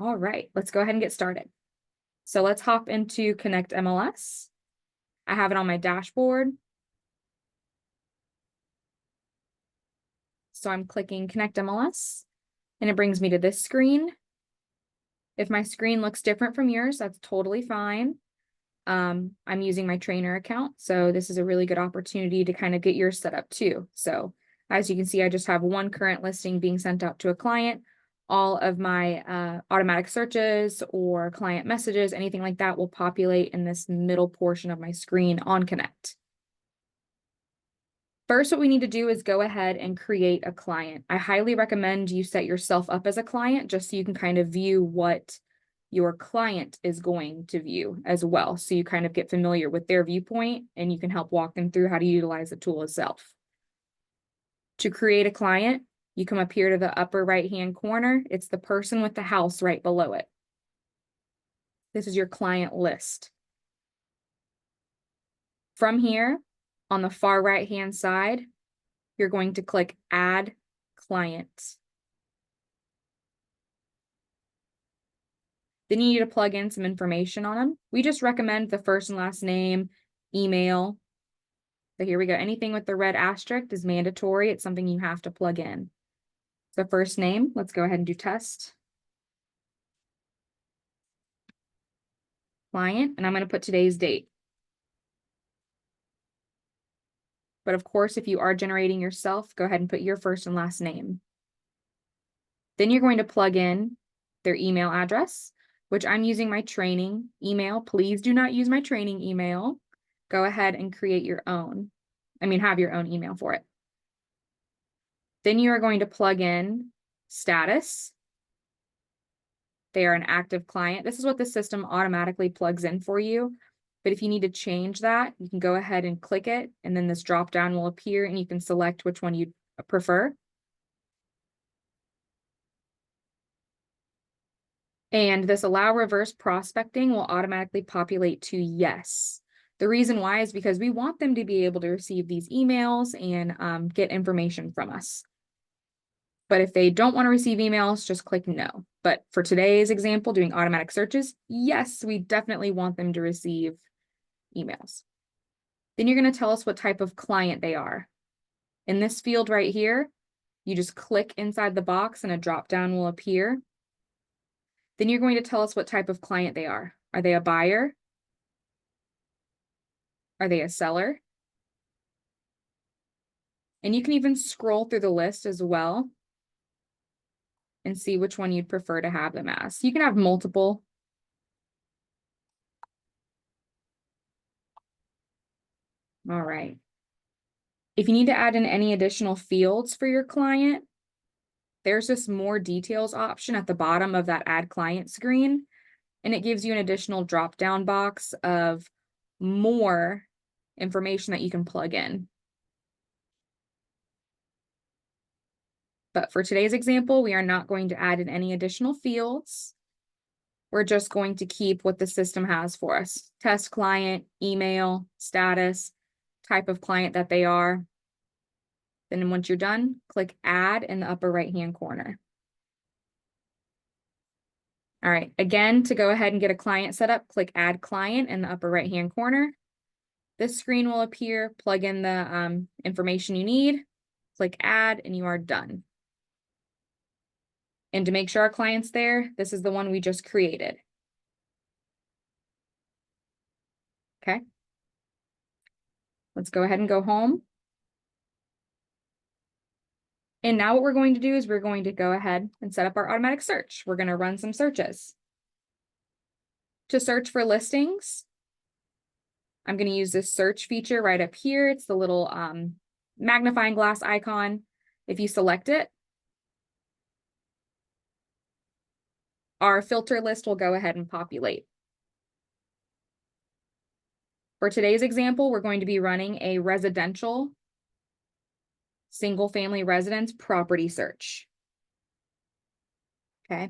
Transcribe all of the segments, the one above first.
All right, let's go ahead and get started. So let's hop into connectMLS. I have it on my dashboard. So I'm clicking connectMLS and it brings me to this screen. If my screen looks different from yours, that's totally fine. I'm using my trainer account, so this is a really good opportunity to kind of get yours set up too. So as you can see, I just have one current listing being sent out to a client. All of my automatic searches or client messages, anything like that will populate in this middle portion of my screen on Connect. First, what we need to do is go ahead and create a client. I highly recommend you set yourself up as a client just so you can kind of view what your client is going to view as well. So you kind of get familiar with their viewpoint and you can help walk them through how to utilize the tool itself. To create a client, you come up here to the upper right-hand corner. It's the person with the house right below it. This is your client list. From here, on the far right-hand side, you're going to click Add Client. Then you need to plug in some information on them. We just recommend the first and last name, email. So here we go. Anything with the red asterisk is mandatory. It's something you have to plug in. So first name, let's go ahead and do test. Client, and I'm going to put today's date. But of course, if you are generating yourself, go ahead and put your first and last name. Then you're going to plug in their email address, which I'm using my training email. Please do not use my training email. Go ahead and create your own. Have your own email for it. Then you are going to plug in status. They are an active client. This is what the system automatically plugs in for you. But if you need to change that, you can go ahead and click it, and then this drop down will appear and you can select which one you prefer. And this allow reverse prospecting will automatically populate to yes. The reason why is because we want them to be able to receive these emails and get information from us. But if they don't want to receive emails, just click no. But for today's example, doing automatic searches, yes, we definitely want them to receive emails. Then you're going to tell us what type of client they are. In this field right here, you just click inside the box and a drop down will appear. Then you're going to tell us what type of client they are. Are they a buyer? Are they a seller? And you can even scroll through the list as well and see which one you'd prefer to have them as. You can have multiple. All right. If you need to add in any additional fields for your client, there's this more details option at the bottom of that add client screen, and it gives you an additional drop-down box of more information that you can plug in. But for today's example, we are not going to add in any additional fields. We're just going to keep what the system has for us. Test client, email, status, type of client that they are. Then once you're done, click Add in the upper right-hand corner. All right, again, to go ahead and get a client set up, click Add Client in the upper right-hand corner. This screen will appear, plug in the information you need, click Add, and you are done. And to make sure our client's there, this is the one we just created. Okay. Let's go ahead and go home. And now what we're going to do is we're going to go ahead and set up our automatic search. We're going to run some searches. To search for listings, I'm going to use this search feature right up here. It's the little magnifying glass icon. If you select it, our filter list will go ahead and populate. For today's example, we're going to be running a residential single-family residence property search. Okay.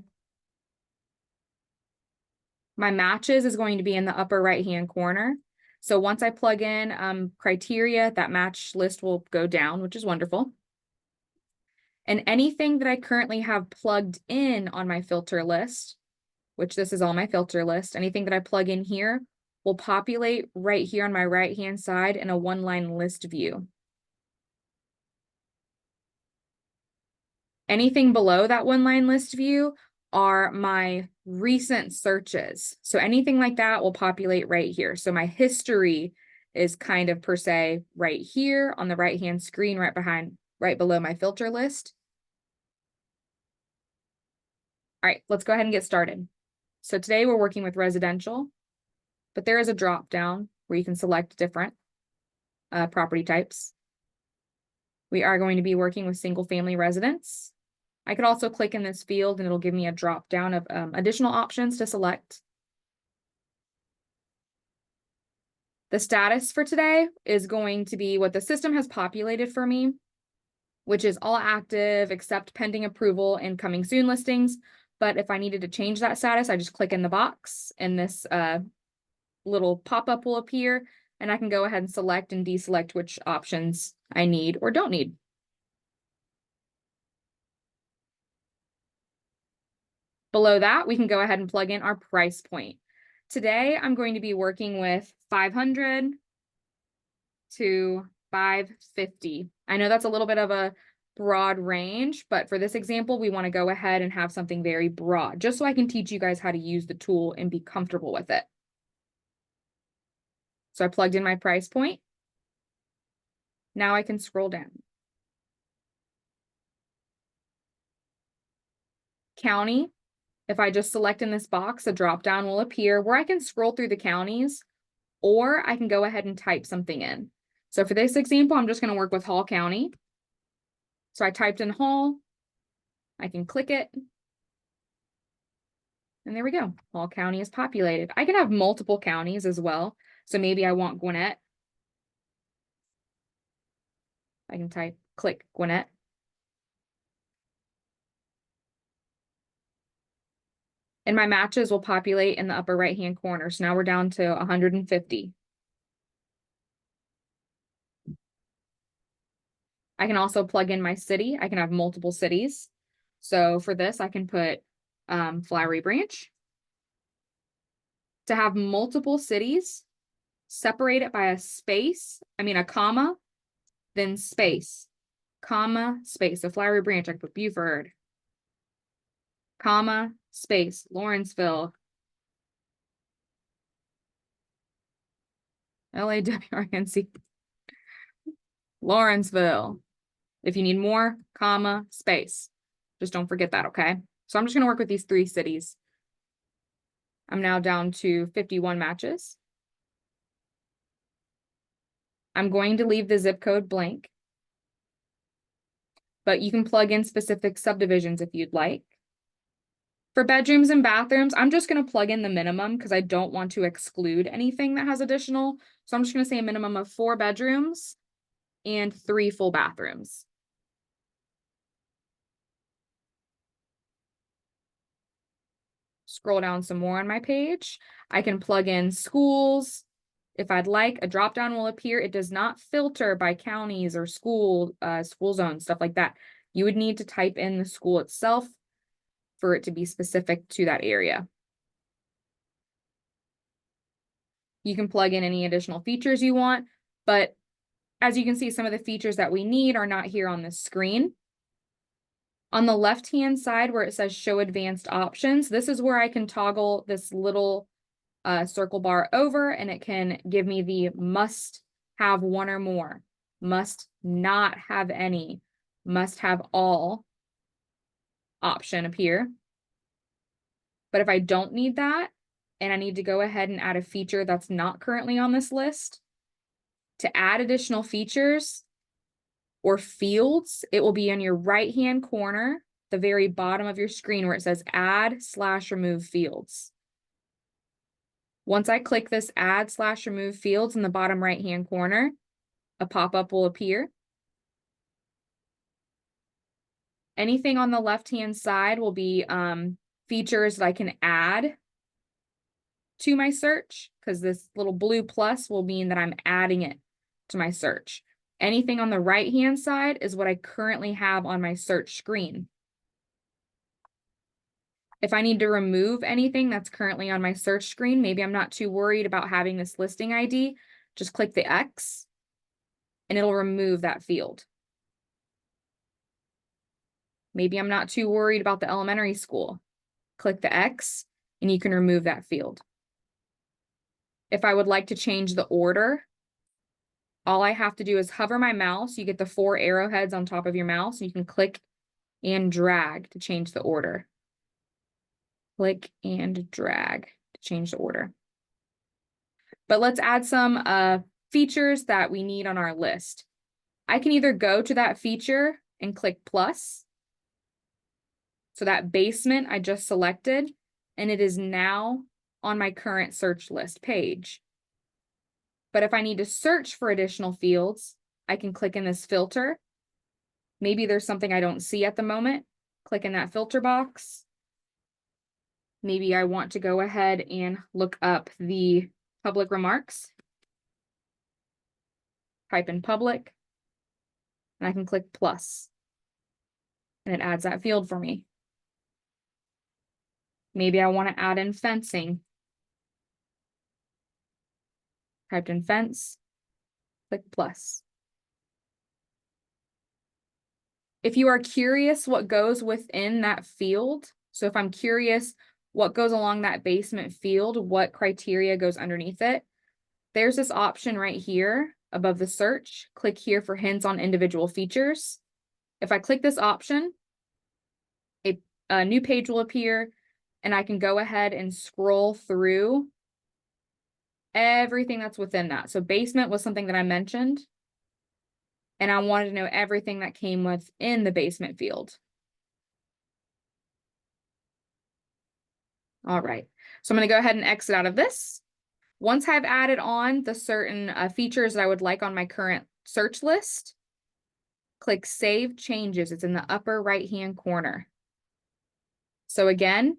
My matches is going to be in the upper right-hand corner. So once I plug in criteria, that match list will go down, which is wonderful. And anything that I currently have plugged in on my filter list which this is all my filter list. Anything that I plug in here will populate right here on my right-hand side in a one-line list view. Anything below that one-line list view are my recent searches. So anything like that will populate right here. So my history is kind of per se right here on the right-hand screen, right below my filter list. All right, let's go ahead and get started. So today we're working with residential, but there is a drop down where you can select different property types. We are going to be working with single family residence. I could also click in this field and it'll give me a drop down of additional options to select. The status for today is going to be what the system has populated for me, which is all active except pending approval and coming soon listings. But if I needed to change that status, I just click in the box and this little pop-up will appear and I can go ahead and select and deselect which options I need or don't need. Below that, we can go ahead and plug in our price point. Today, I'm going to be working with 500 to 550. I know that's a little bit of a broad range, but for this example, we want to go ahead and have something very broad, just so I can teach you guys how to use the tool and be comfortable with it. So I plugged in my price point. Now I can scroll down. County. If I just select in this box, a drop down will appear where I can scroll through the counties, or I can go ahead and type something in. So for this example, I'm just going to work with Hall County. So I typed in Hall, I can click it, and there we go. Hall County is populated. I can have multiple counties as well. So maybe I want Gwinnett. I can click Gwinnett. And my matches will populate in the upper right-hand corner. So now we're down to 150. I can also plug in my city. I can have multiple cities. So for this, I can put Flowery Branch. To have multiple cities, separate it by a comma, then space, comma, space. So Flowery Branch, I can put Buford, comma, space, Lawrenceville, LAWRNC, Lawrenceville. If you need more, comma, space. Just don't forget that, okay? So I'm just going to work with these 3 cities. I'm now down to 51 matches. I'm going to leave the zip code blank, but you can plug in specific subdivisions if you'd like. For bedrooms and bathrooms, I'm just going to plug in the minimum because I don't want to exclude anything that has additional. So I'm just going to say a minimum of 4 bedrooms and 3 full bathrooms. Scroll down some more on my page. I can plug in schools. If I'd like, a drop-down will appear. It does not filter by counties or school zones, stuff like that. You would need to type in the school itself for it to be specific to that area. You can plug in any additional features you want, but as you can see, some of the features that we need are not here on the screen. On the left-hand side where it says show advanced options, this is where I can toggle this little circle bar over and it can give me the must have 1 or more, must not have any, must have all option appear. But if I don't need that and I need to go ahead and add a feature that's not currently on this list, to add additional features or fields, it will be in your right-hand corner, the very bottom of your screen where it says add/remove fields. Once I click this add/remove fields in the bottom right-hand corner, a pop-up will appear. Anything on the left-hand side will be features that I can add to my search, because this little blue plus will mean that I'm adding it to my search. Anything on the right-hand side is what I currently have on my search screen. If I need to remove anything that's currently on my search screen, maybe I'm not too worried about having this listing ID, just click the X and it'll remove that field. Maybe I'm not too worried about the elementary school. Click the X and you can remove that field. If I would like to change the order, all I have to do is hover my mouse. You get the 4 arrowheads on top of your mouse, and you can click and drag to change the order. Click and drag to change the order. But let's add some features that we need on our list. I can either go to that feature and click plus. So that basement I just selected, and it is now on my current search list page. But if I need to search for additional fields, I can click in this filter. Maybe there's something I don't see at the moment. Click in that filter box. Maybe I want to go ahead and look up the public remarks. Type in public, and I can click plus, and it adds that field for me. Maybe I want to add in fencing. Typed in fence, click plus. If you are curious what goes within that field, so if I'm curious what goes along that basement field, what criteria goes underneath it, there's this option right here above the search. Click here for hints on individual features. If I click this option, a new page will appear, and I can go ahead and scroll through everything that's within that. So basement was something that I mentioned, and I wanted to know everything that came within the basement field. All right, so I'm going to go ahead and exit out of this. Once I've added on the certain features that I would like on my current search list, click Save Changes. It's in the upper right-hand corner. So again,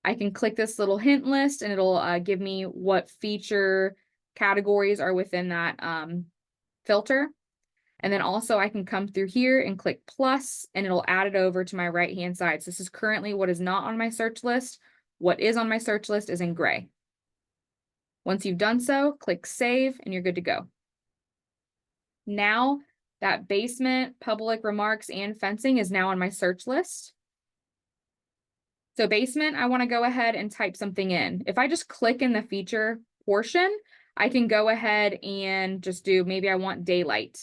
I can click this little hint list and it'll give me what feature categories are within that filter. And then also I can come through here and click plus, and it'll add it over to my right-hand side. So this is currently what is not on my search list. What is on my search list is in gray. Once you've done so, click save and you're good to go. Now that basement, public remarks, and fencing is now on my search list. So basement, I want to go ahead and type something in. If I just click in the feature portion, I can go ahead and just do, maybe I want daylight.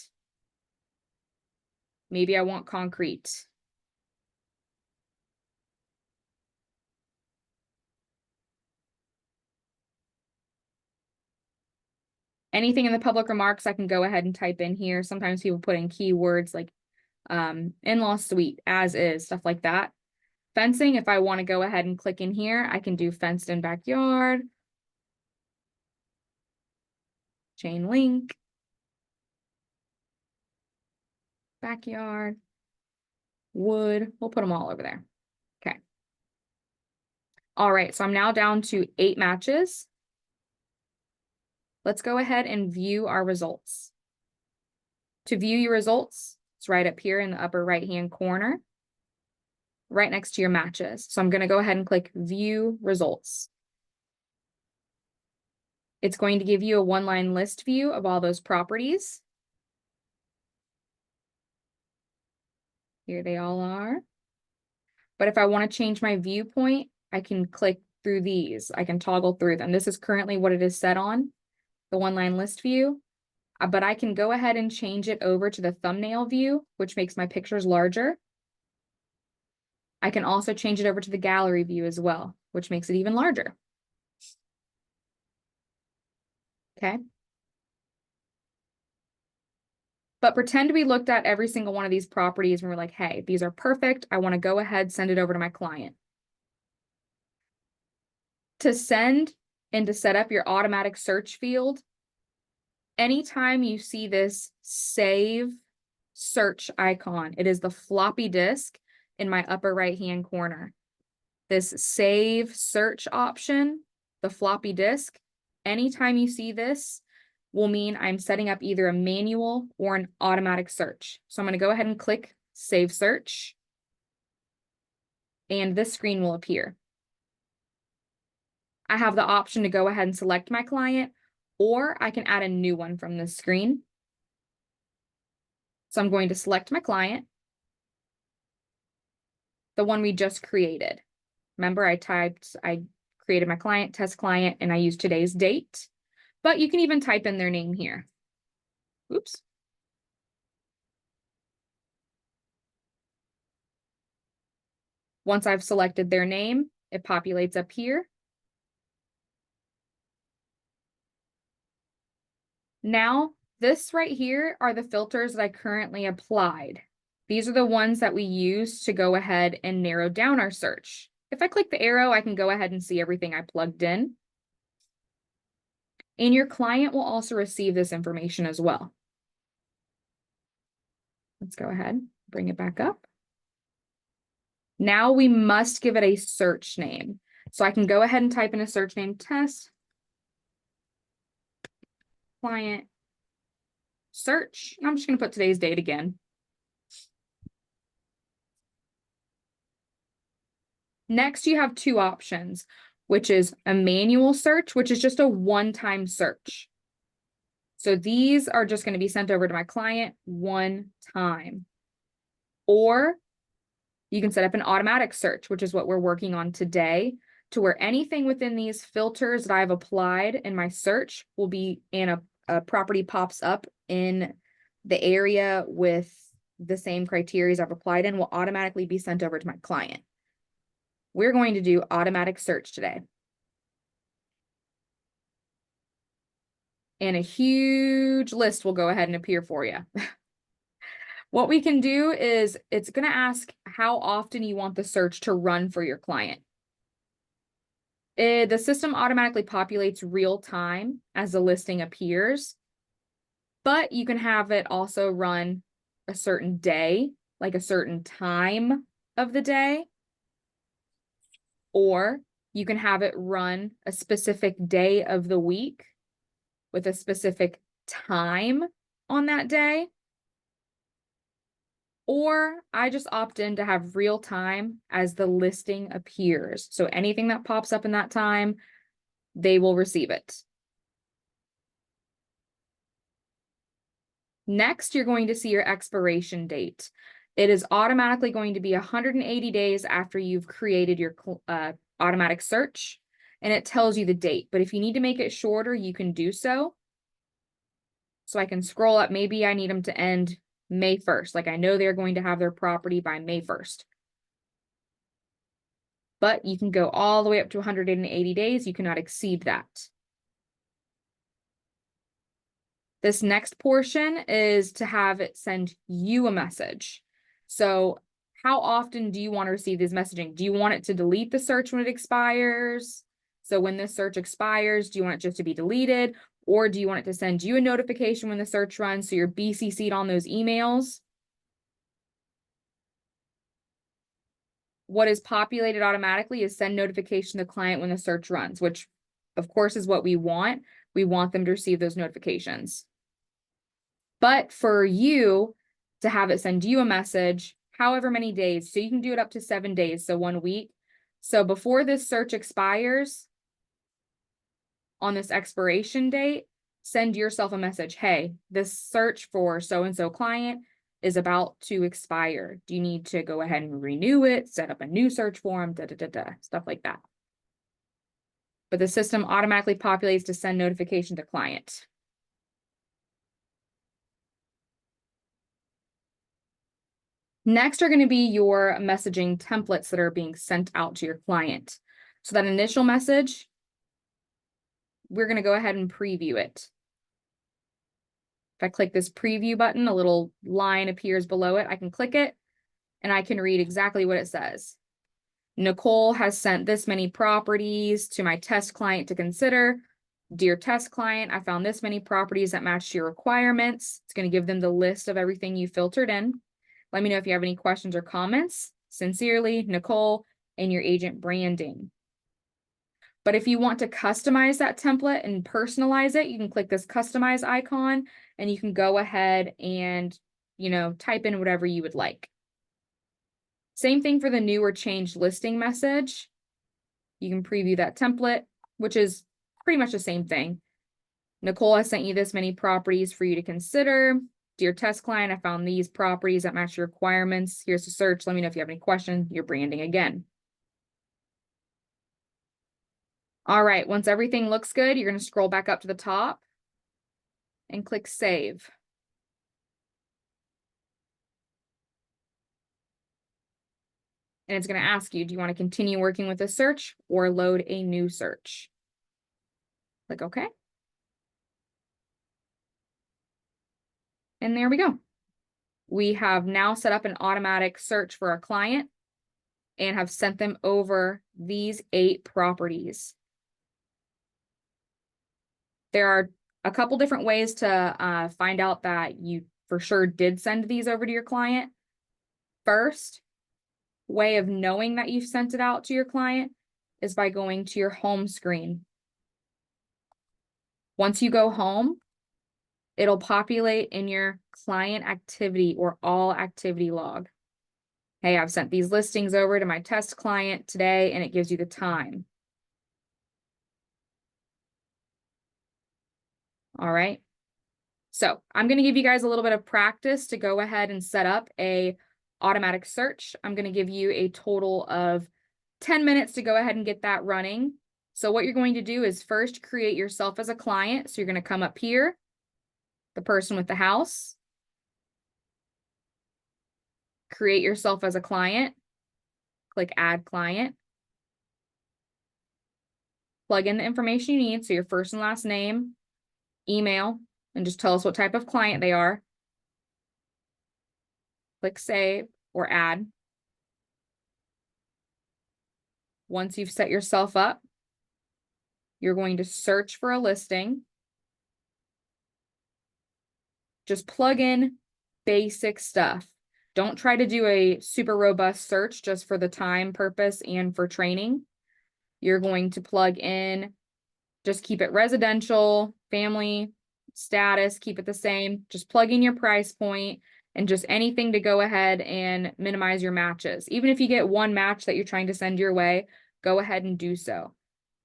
Maybe I want concrete. Anything in the public remarks, I can go ahead and type in here. Sometimes people put in keywords like in-law suite, as is, stuff like that. Fencing, if I want to go ahead and click in here, I can do fenced in backyard, chain link, backyard, wood. We'll put them all over there. Okay. All right, so I'm now down to 8 matches. Let's go ahead and view our results. To view your results, it's right up here in the upper right-hand corner, right next to your matches. So I'm going to go ahead and click View Results. It's going to give you a one-line list view of all those properties. Here they all are. But if I want to change my viewpoint, I can click through these. I can toggle through them. This is currently what it is set on, the one-line list view. But I can go ahead and change it over to the thumbnail view, which makes my pictures larger. I can also change it over to the gallery view as well, which makes it even larger. Okay. But pretend we looked at every single one of these properties and we're like, hey, these are perfect. I want to go ahead, send it over to my client. To send and to set up your automatic search field, anytime you see this save search icon, it is the floppy disk in my upper right-hand corner. This save search option, the floppy disk, anytime you see this will mean I'm setting up either a manual or an automatic search. So I'm going to go ahead and click Save Search. and this screen will appear. I have the option to go ahead and select my client, or I can add a new one from this screen. So I'm going to select my client, the one we just created. Remember, I created my client, test client, and I used today's date, but you can even type in their name here. Oops. Once I've selected their name, it populates up here. Now, this right here are the filters that I currently applied. These are the ones that we use to go ahead and narrow down our search. If I click the arrow, I can go ahead and see everything I plugged in. And your client will also receive this information as well. Let's go ahead, bring it back up. Now we must give it a search name. So I can go ahead and type in a search name, test client search. I'm just going to put today's date again. Next, you have two options, which is a manual search, which is just a one-time search. So these are just going to be sent over to my client one time. Or you can set up an automatic search, which is what we're working on today, to where anything within these filters that I've applied in my search will be in a property pops up in the area with the same criteria I've applied in will automatically be sent over to my client. We're going to do automatic search today. And a huge list will go ahead and appear for you. What we can do is it's going to ask how often you want the search to run for your client. The system automatically populates real time as the listing appears, but you can have it also run a certain day, like a certain time of the day. Or you can have it run a specific day of the week with a specific time on that day. Or I just opt in to have real time as the listing appears. So anything that pops up in that time, they will receive it. Next, you're going to see your expiration date. It is automatically going to be 180 days after you've created your automatic search, and it tells you the date. But if you need to make it shorter, you can do so. So I can scroll up. Maybe I need them to end May 1st. Like I know they're going to have their property by May 1st. But you can go all the way up to 180 days. You cannot exceed that. This next portion is to have it send you a message. So how often do you want to receive this messaging? Do you want it to delete the search when it expires? So when this search expires, do you want it just to be deleted? Or do you want it to send you a notification when the search runs so you're BCC'd on those emails? What is populated automatically is send notification to the client when the search runs, which of course is what we want. We want them to receive those notifications. But for you to have it send you a message, however many days, so you can do it up to 7 days, so 1 week. So before this search expires, on this expiration date, send yourself a message. Hey, this search for so-and-so client is about to expire. Do you need to go ahead and renew it, set up a new search form, stuff like that. But the system automatically populates to send notification to client. Next are going to be your messaging templates that are being sent out to your client. So that initial message, we're going to go ahead and preview it. If I click this preview button, a little line appears below it. I can click it and I can read exactly what it says. Nicole has sent this many properties to my test client to consider. Dear test client, I found this many properties that match your requirements. It's going to give them the list of everything you filtered in. Let me know if you have any questions or comments. Sincerely, Nicole, and your agent Branding. But if you want to customize that template and personalize it, you can click this customize icon and you can go ahead and, type in whatever you would like. Same thing for the new or changed listing message. You can preview that template, which is pretty much the same thing. Nicole has sent you this many properties for you to consider. Dear test client, I found these properties that match your requirements. Here's the search. Let me know if you have any questions. You're branding again. All right, once everything looks good, you're going to scroll back up to the top and click Save. And it's going to ask you, do you want to continue working with this search or load a new search? Click OK. And there we go. We have now set up an automatic search for our client and have sent them over these 8 properties. There are a couple different ways to find out that you for sure did send these over to your client. First way of knowing that you've sent it out to your client is by going to your home screen. Once you go home, it'll populate in your client activity or all activity log. Hey, I've sent these listings over to my test client today, and it gives you the time. All right. So I'm going to give you guys a little bit of practice to go ahead and set up a automatic search. I'm going to give you a total of 10 minutes to go ahead and get that running. So what you're going to do is first create yourself as a client. So you're going to come up here, the person with the house, create yourself as a client, click Add Client, plug in the information you need. So your first and last name, email, and just tell us what type of client they are. Click Save or Add. Once you've set yourself up, you're going to search for a listing. Just plug in basic stuff. Don't try to do a super robust search just for the time purpose and for training. You're going to plug in, just keep it residential, family, status, keep it the same. Just plug in your price point and just anything to go ahead and minimize your matches. Even if you get one match that you're trying to send your way, go ahead and do so.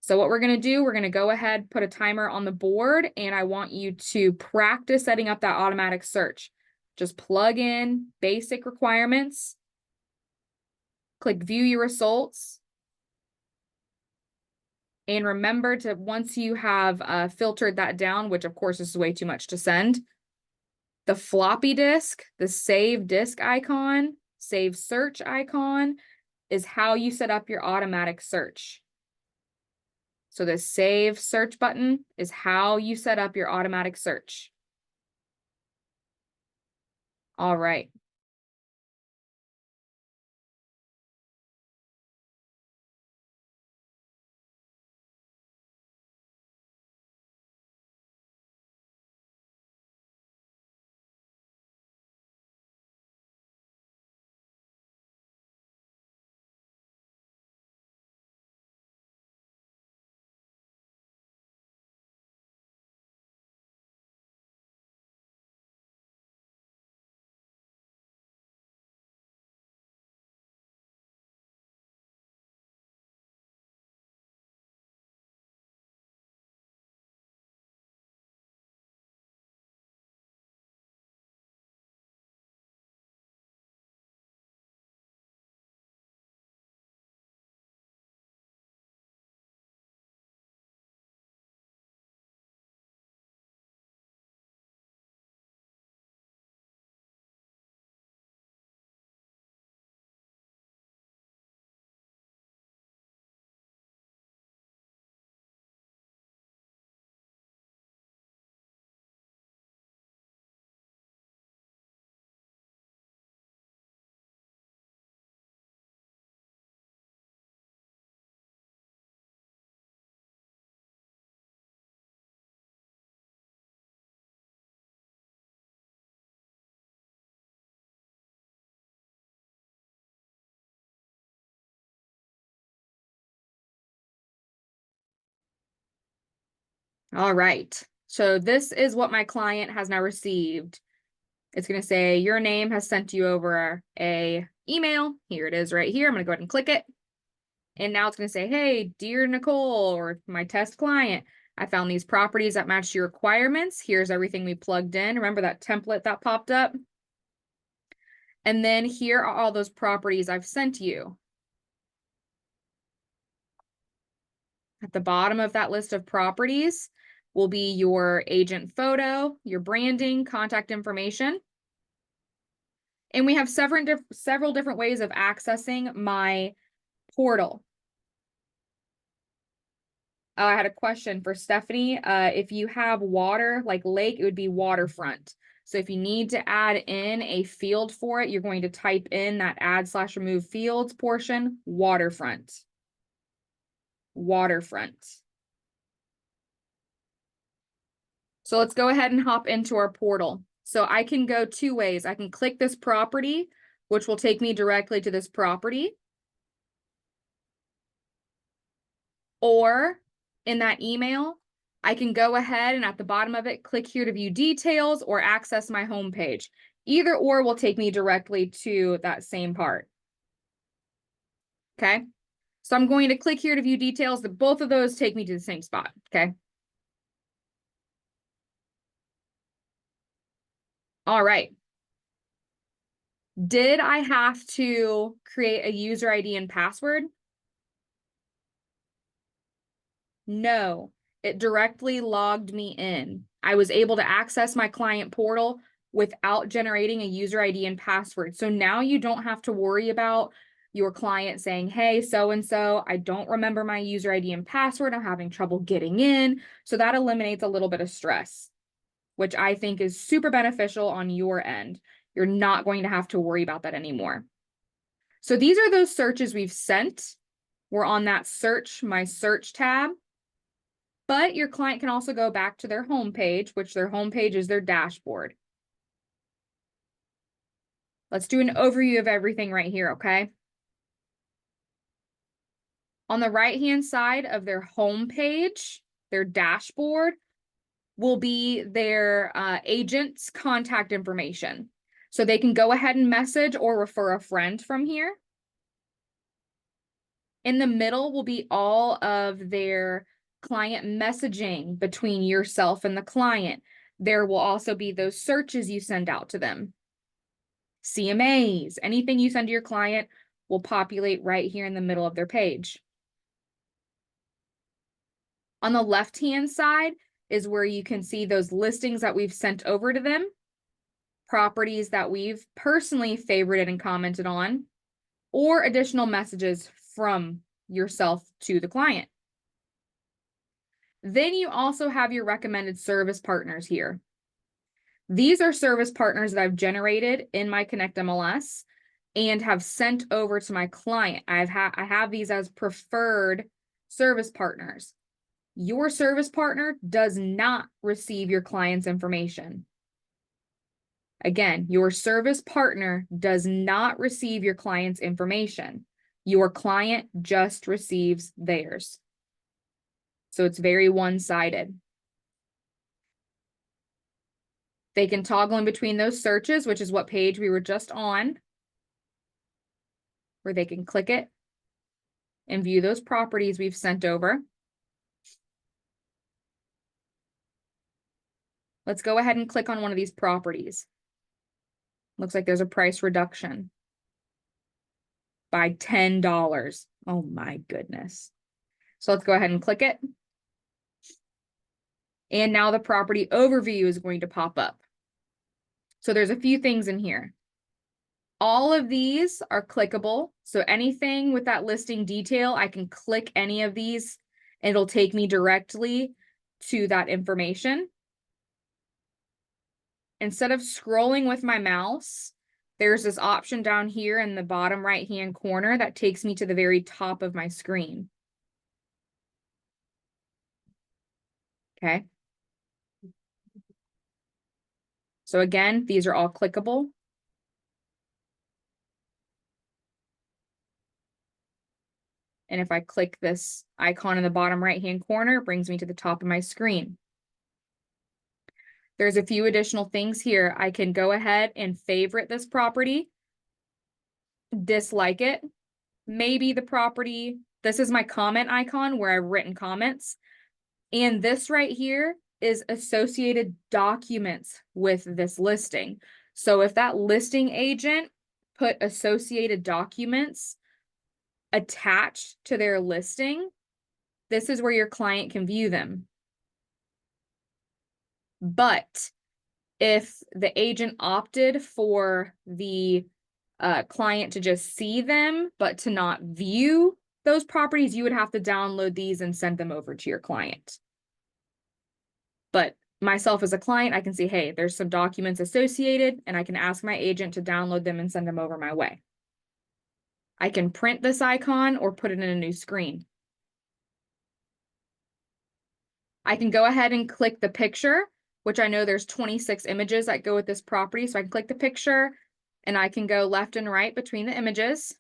So what we're going to do, we're going to go ahead, put a timer on the board, and I want you to practice setting up that automatic search. Just plug in basic requirements, click view your results, and remember to, once you have filtered that down, which of course is way too much to send, the floppy disk, the save disk icon, save search icon is how you set up your automatic search. So the save search button is how you set up your automatic search. All right. All right. So this is what my client has now received. It's going to say your name has sent you over a email. Here it is right here. I'm going to go ahead and click it. And now it's going to say, hey, dear Nicole, or my test client, I found these properties that match your requirements. Here's everything we plugged in. Remember that template that popped up? And then here are all those properties I've sent you. At the bottom of that list of properties will be your agent photo, your branding, contact information. And we have several different ways of accessing my portal. I had a question for Stephanie. If you have water, like lake, it would be waterfront. So if you need to add in a field for it, you're going to type in that add/remove fields portion, waterfront. Waterfront. So let's go ahead and hop into our portal. So I can go two ways. I can click this property, which will take me directly to this property. Or in that email, I can go ahead and at the bottom of it, click here to view details or access my home page. Either or will take me directly to that same part. Okay. So I'm going to click here to view details. Both of those take me to the same spot. Okay. All right. Did I have to create a user ID and password? No, it directly logged me in. I was able to access my client portal without generating a user ID and password. So now you don't have to worry about your client saying, hey, so-and-so, I don't remember my user ID and password. I'm having trouble getting in. So that eliminates a little bit of stress, which I think is super beneficial on your end. You're not going to have to worry about that anymore. So these are those searches we've sent. We're on that search, my search tab. But your client can also go back to their home page, which their home page is their dashboard. Let's do an overview of everything right here, okay? On the right-hand side of their home page, their dashboard, will be their agent's contact information. So they can go ahead and message or refer a friend from here. In the middle will be all of their client messaging between yourself and the client. There will also be those searches you send out to them. CMAs, anything you send to your client will populate right here in the middle of their page. On the left-hand side is where you can see those listings that we've sent over to them, properties that we've personally favorited and commented on, or additional messages from yourself to the client. Then you also have your recommended service partners here. These are service partners that I've generated in my connectMLS and have sent over to my client. I have these as preferred service partners. Your service partner does not receive your client's information. Again, your service partner does not receive your client's information. Your client just receives theirs. So it's very one-sided. They can toggle in between those searches, which is what page we were just on, where they can click it and view those properties we've sent over. Let's go ahead and click on one of these properties. Looks like there's a price reduction by $10. Oh my goodness. So let's go ahead and click it. And now the property overview is going to pop up. So there's a few things in here. All of these are clickable. So anything with that listing detail, I can click any of these and it'll take me directly to that information. Instead of scrolling with my mouse, there's this option down here in the bottom right-hand corner that takes me to the very top of my screen. Okay. So again, these are all clickable. And if I click this icon in the bottom right-hand corner, it brings me to the top of my screen. There's a few additional things here. I can go ahead and favorite this property. dislike it. Maybe the property, this is my comment icon where I've written comments. And this right here is associated documents with this listing. So if that listing agent put associated documents attached to their listing, this is where your client can view them. But if the agent opted for the client to just see them, but to not view those properties, you would have to download these and send them over to your client. But myself as a client, I can see, hey, there's some documents associated, and I can ask my agent to download them and send them over my way. I can print this icon or put it in a new screen. I can go ahead and click the picture, which I know there's 26 images that go with this property. So I can click the picture and I can go left and right between the images.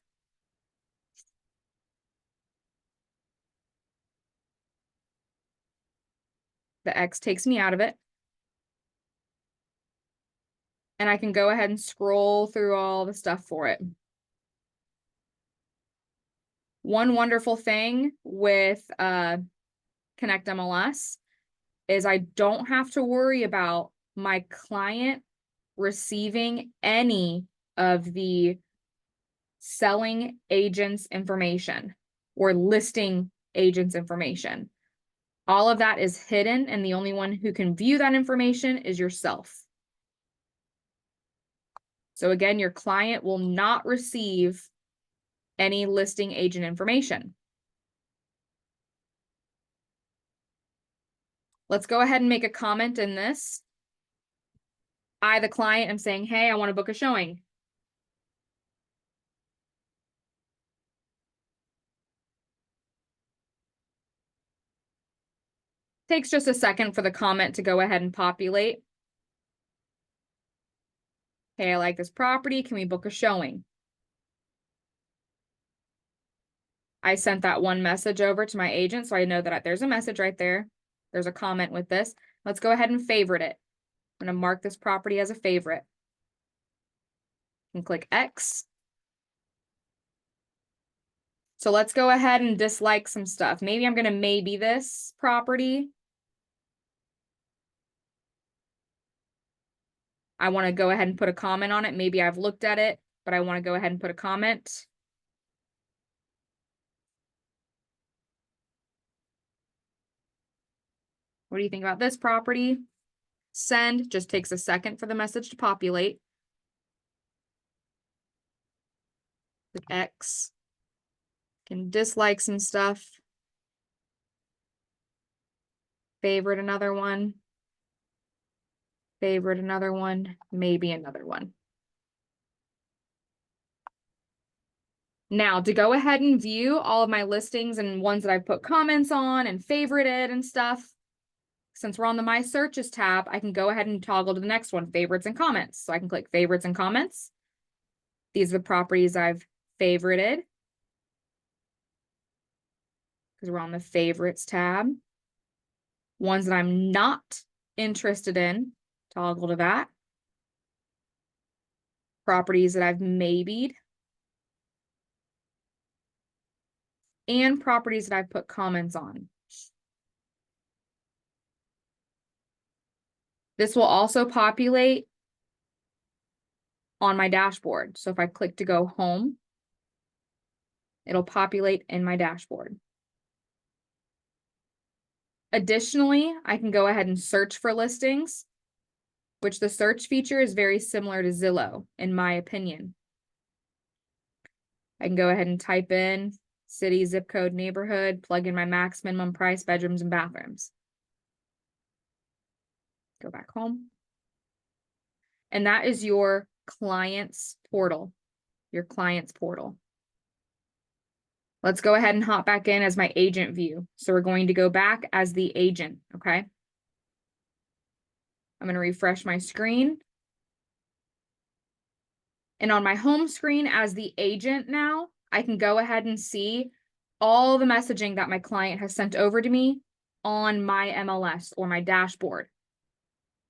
The X takes me out of it. And I can go ahead and scroll through all the stuff for it. One wonderful thing with connectMLS is I don't have to worry about my client receiving any of the selling agent's information or listing agent's information. All of that is hidden, and the only one who can view that information is yourself. So again, your client will not receive any listing agent information. Let's go ahead and make a comment in this. I, the client, am saying, hey, I want to book a showing. Takes just a second for the comment to go ahead and populate. Hey, I like this property. Can we book a showing? I sent that one message over to my agent, so I know that there's a message right there. There's a comment with this. Let's go ahead and favorite it. I'm going to mark this property as a favorite. And click X. So let's go ahead and dislike some stuff. Maybe I'm going to maybe this property. I want to go ahead and put a comment on it. Maybe I've looked at it, but I want to go ahead and put a comment. What do you think about this property? Send, just takes a second for the message to populate. Click X. Can dislike some stuff. Favorite another one. Favorite another one. Maybe another one. Now, to go ahead and view all of my listings and ones that I've put comments on and favorited and stuff, since we're on the My Searches tab, I can go ahead and toggle to the next one, Favorites and Comments. So I can click Favorites and Comments. These are the properties I've favorited, because we're on the Favorites tab. Ones that I'm not interested in, toggle to that. Properties that I've maybe'd. And properties that I've put comments on. This will also populate on my dashboard. So if I click to go home, it'll populate in my dashboard. Additionally, I can go ahead and search for listings, which the search feature is very similar to Zillow, in my opinion. I can go ahead and type in city, zip code, neighborhood, plug in my max, minimum price, bedrooms, and bathrooms. Go back home. And that is your client's portal, your client's portal. Let's go ahead and hop back in as my agent view. So we're going to go back as the agent, okay? I'm going to refresh my screen. And on my home screen as the agent now, I can go ahead and see all the messaging that my client has sent over to me on my MLS or my dashboard.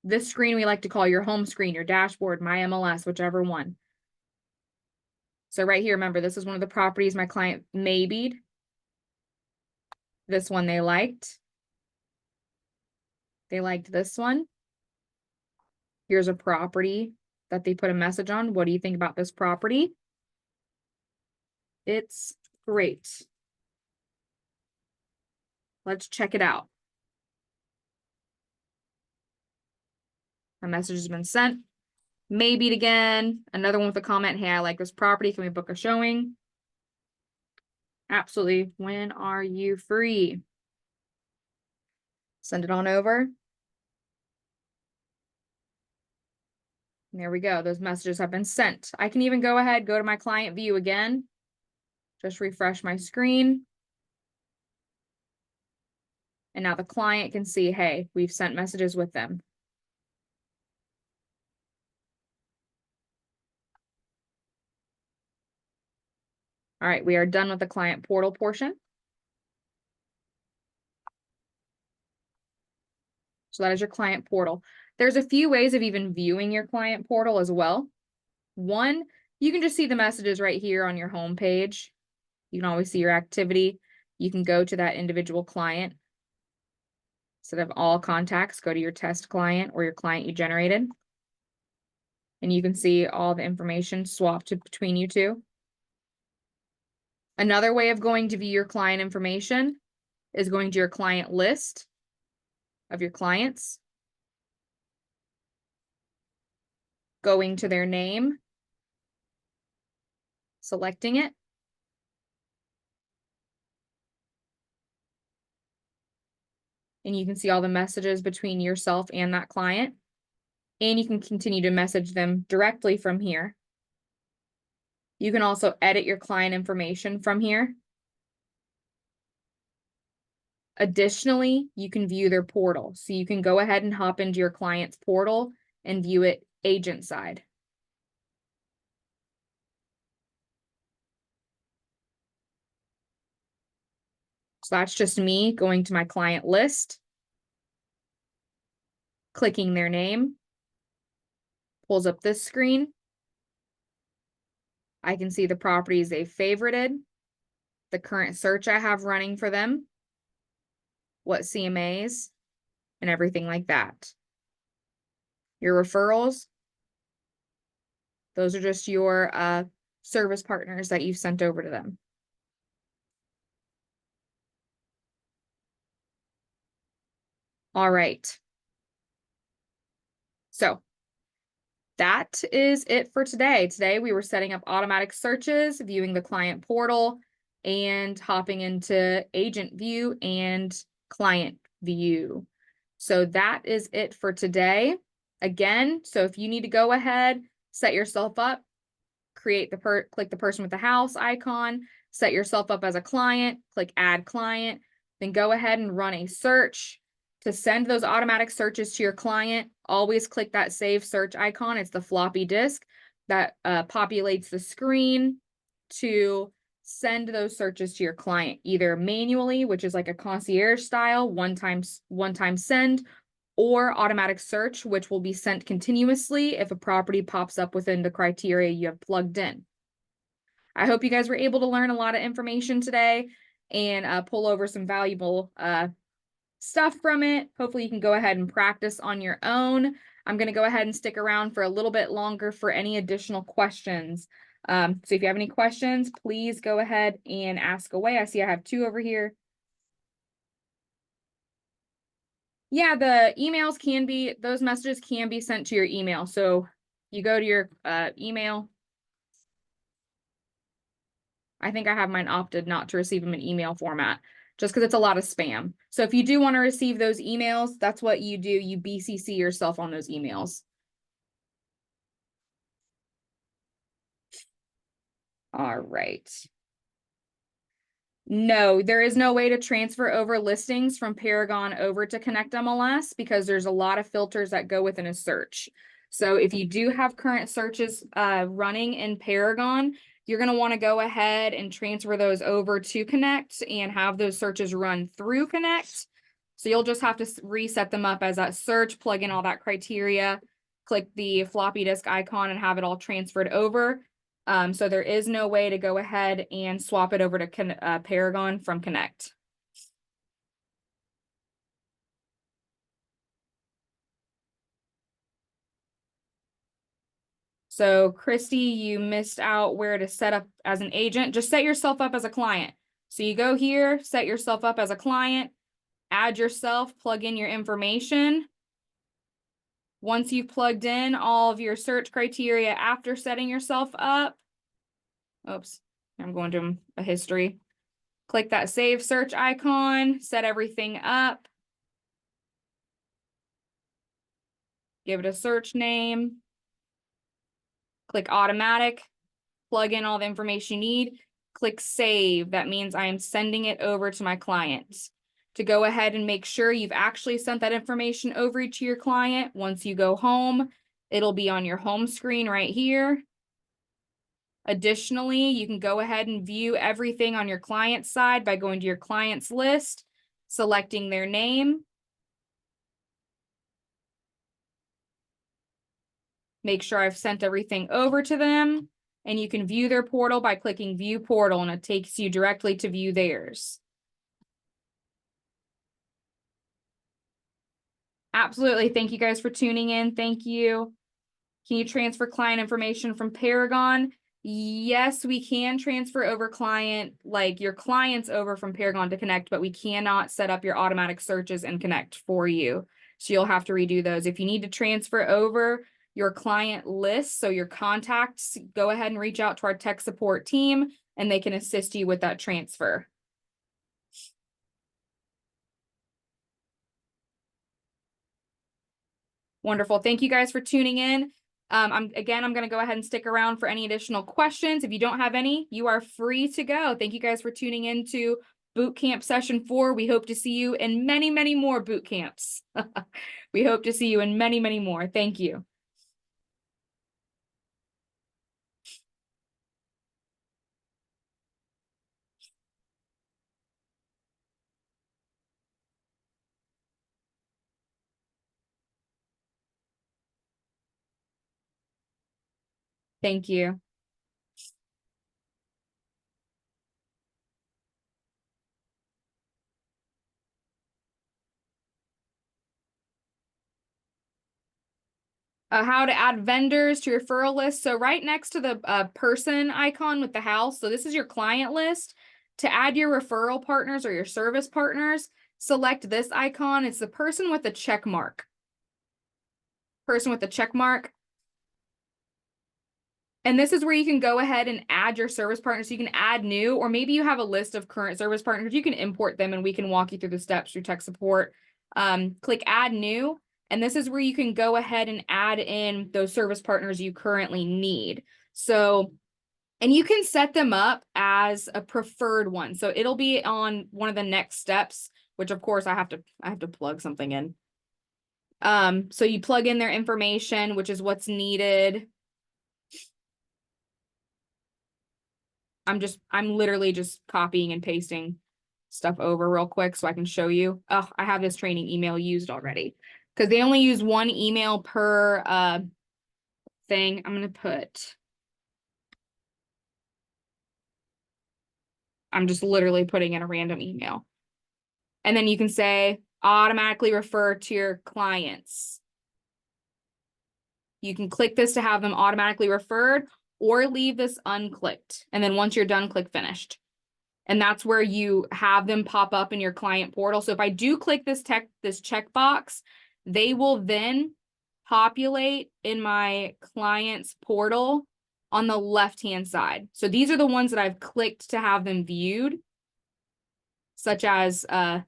This screen we like to call your home screen, your dashboard, my MLS, whichever one. So right here, remember, this is one of the properties my client maybe'd. This one they liked. They liked this one. Here's a property that they put a message on. What do you think about this property? It's great. Let's check it out. My message has been sent. Maybe again. Another one with a comment. Hey, I like this property. Can we book a showing? Absolutely. When are you free? Send it on over. And there we go. Those messages have been sent. I can even go ahead, go to my client view again. Just refresh my screen. And now the client can see, hey, we've sent messages with them. All right, we are done with the client portal portion. So that is your client portal. There's a few ways of even viewing your client portal as well. One, you can just see the messages right here on your home page. You can always see your activity. You can go to that individual client. Instead of all contacts, go to your test client or your client you generated. And you can see all the information swapped between you two. Another way of going to view your client information is going to your client list of your clients, going to their name, selecting it, and you can see all the messages between yourself and that client, and you can continue to message them directly from here. You can also edit your client information from here. Additionally, you can view their portal. So you can go ahead and hop into your client's portal and view it agent side. So that's just me going to my client list, clicking their name, pulls up this screen. I can see the properties they favorited, the current search I have running for them, what CMAs, and everything like that. Your referrals, those are just your service partners that you've sent over to them. All right. So that is it for today. Today we were setting up automatic searches, viewing the client portal, and hopping into agent view and client view. So that is it for today. Again, so if you need to go ahead, set yourself up, create click the person with the house icon, set yourself up as a client, click add client, then go ahead and run a search. To send those automatic searches to your client, always click that save search icon. It's the floppy disk that populates the screen to send those searches to your client, either manually, which is like a concierge style, one time send, or automatic search, which will be sent continuously if a property pops up within the criteria you have plugged in. I hope you guys were able to learn a lot of information today and pull over some valuable stuff from it. Hopefully you can go ahead and practice on your own. I'm going to go ahead and stick around for a little bit longer for any additional questions. So if you have any questions, please go ahead and ask away. I see I have 2 over here. Yeah, the emails can be, those messages can be sent to your email. So you go to your email. I think I have mine opted not to receive them in email format, just because it's a lot of spam. So if you do want to receive those emails, that's what you do. You BCC yourself on those emails. All right. No, there is no way to transfer over listings from Paragon over to connectMLS because there's a lot of filters that go within a search. So if you do have current searches running in Paragon, you're going to want to go ahead and transfer those over to Connect and have those searches run through Connect. So you'll just have to reset them up as that search, plug in all that criteria, click the floppy disk icon and have it all transferred over. So there is no way to go ahead and swap it over to Paragon from Connect. So Christy, you missed out where to set up as an agent. Just set yourself up as a client. So you go here, set yourself up as a client, add yourself, plug in your information. Once you've plugged in all of your search criteria after setting yourself up, oops, I'm going to a history. Click that save search icon, set everything up. Give it a search name. Click automatic, plug in all the information you need. Click save. That means I am sending it over to my client. To go ahead and make sure you've actually sent that information over to your client, once you go home, it'll be on your home screen right here. Additionally, you can go ahead and view everything on your client side by going to your clients list, selecting their name. Make sure I've sent everything over to them, and you can view their portal by clicking view portal, and it takes you directly to view theirs. Absolutely. Thank you guys for tuning in. Thank you. Can you transfer client information from Paragon? Yes, we can transfer over like your clients over from Paragon to Connect, but we cannot set up your automatic searches in Connect for you. So you'll have to redo those. If you need to transfer over your client list, so your contacts, go ahead and reach out to our tech support team and they can assist you with that transfer. Wonderful. Thank you guys for tuning in. I'm going to go ahead and stick around for any additional questions. If you don't have any, you are free to go. Thank you guys for tuning in to Boot Camp Session 4. We hope to see you in many, many more boot camps. We hope to see you in many, many more. Thank you. Thank you. How to add vendors to your referral list. So right next to the person icon with the house, so this is your client list. To add your referral partners or your service partners, select this icon. It's the person with the check mark. Person with the check mark. And this is where you can go ahead and add your service partners. So you can add new, or maybe you have a list of current service partners. You can import them and we can walk you through the steps through tech support. Click add new. And this is where you can go ahead and add in those service partners you currently need. So, and you can set them up as a preferred one. So it'll be on one of the next steps, which of course I have to plug something in. So you plug in their information, which is what's needed. I'm literally just copying and pasting stuff over real quick so I can show you. Oh, I have this training email used already because they only use one email per thing. I'm just literally putting in a random email. And then you can say automatically refer to your clients. You can click this to have them automatically referred or leave this unclicked. And then once you're done, click finished. And that's where you have them pop up in your client portal. So if I do click this checkbox, they will then populate in my client's portal on the left-hand side. So these are the ones that I've clicked to have them viewed, such as, I've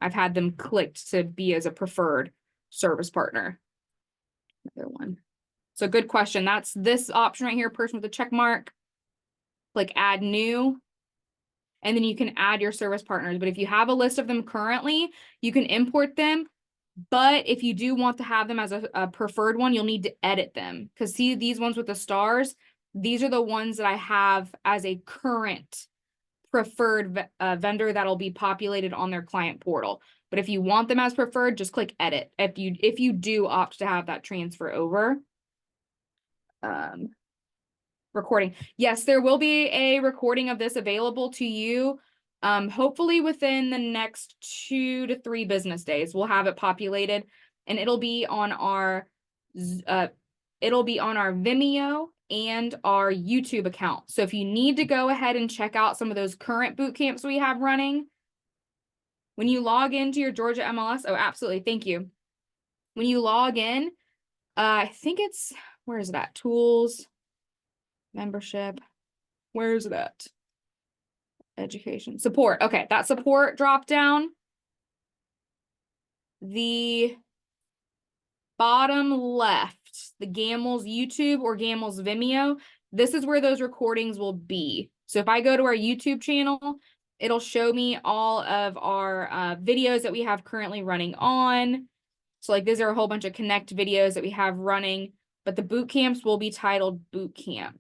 had them clicked to be as a preferred service partner. Another one. So good question. That's this option right here, person with a check mark. Click add new, and then you can add your service partners. But if you have a list of them currently, you can import them. But if you do want to have them as a preferred one, you'll need to edit them. Because see these ones with the stars, these are the ones that I have as a current preferred vendor that'll be populated on their client portal. But if you want them as preferred, just click edit. If you do opt to have that transfer over. recording. Yes, there will be a recording of this available to you. Hopefully within the next 2 to 3 business days, we'll have it populated, and it'll be on our Vimeo and our YouTube account. So if you need to go ahead and check out some of those current boot camps we have running, when you log into your Georgia MLS, oh, absolutely, thank you. When you log in, I think it's, where is that? Tools, membership, where is that? Education, support. Okay, that support drop down. The bottom left, the Gamel's YouTube or Gamel's Vimeo, this is where those recordings will be. So if I go to our YouTube channel, it'll show me all of our videos that we have currently running on. So like these are a whole bunch of Connect videos that we have running, but the boot camps will be titled boot camp.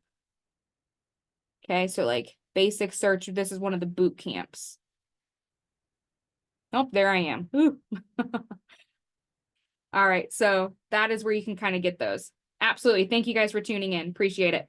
Okay, so like basic search, this is one of the boot camps. Oh, there I am. Ooh. All right, so that is where you can kind of get those. Absolutely. Thank you guys for tuning in. Appreciate it.